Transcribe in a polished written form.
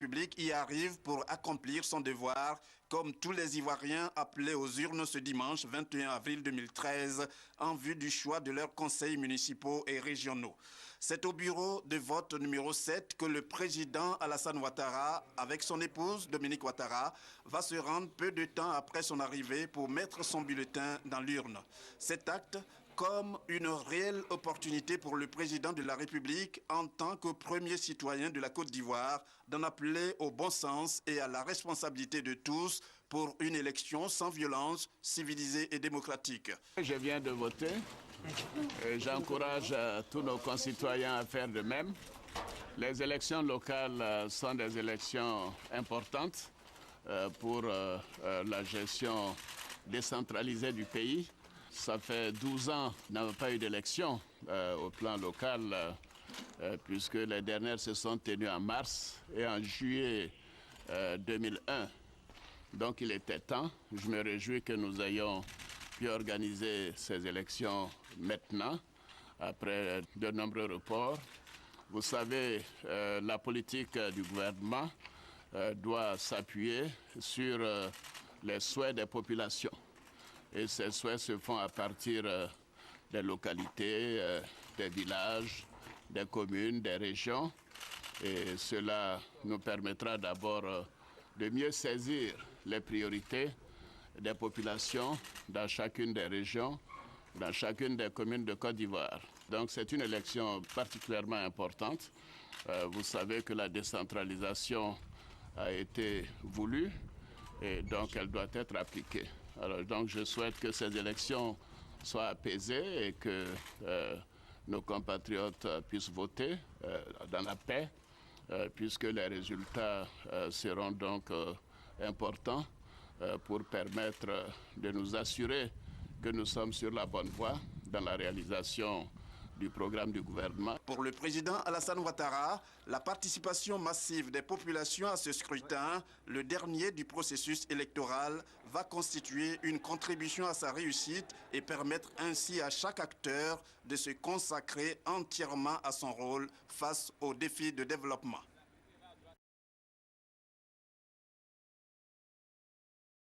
République y arrive pour accomplir son devoir, comme tous les Ivoiriens appelés aux urnes ce dimanche 21 avril 2013, en vue du choix de leurs conseils municipaux et régionaux. C'est au bureau de vote numéro 7 que le président Alassane Ouattara, avec son épouse Dominique Ouattara, va se rendre peu de temps après son arrivée pour mettre son bulletin dans l'urne. Cet acte comme une réelle opportunité pour le président de la République en tant que premier citoyen de la Côte d'Ivoire d'en appeler au bon sens et à la responsabilité de tous pour une élection sans violence, civilisée et démocratique. Je viens de voter et j'encourage tous nos concitoyens à faire de même. Les élections locales sont des élections importantes pour la gestion décentralisée du pays. Ça fait 12 ans qu'il n'y a pas eu d'élection au plan local, puisque les dernières se sont tenues en mars et en juillet 2001. Donc il était temps. Je me réjouis que nous ayons pu organiser ces élections maintenant, après de nombreux reports. Vous savez, la politique du gouvernement doit s'appuyer sur les souhaits des populations. Et ces souhaits se font à partir des localités, des villages, des communes, des régions. Et cela nous permettra d'abord de mieux saisir les priorités des populations dans chacune des régions, dans chacune des communes de Côte d'Ivoire. Donc c'est une élection particulièrement importante. Vous savez que la décentralisation a été voulue et donc elle doit être appliquée. Alors, donc je souhaite que ces élections soient apaisées et que nos compatriotes puissent voter dans la paix, puisque les résultats seront donc importants pour permettre de nous assurer que nous sommes sur la bonne voie dans la réalisation du programme du gouvernement. Pour le président Alassane Ouattara, la participation massive des populations à ce scrutin, le dernier du processus électoral, va constituer une contribution à sa réussite et permettre ainsi à chaque acteur de se consacrer entièrement à son rôle face aux défis de développement.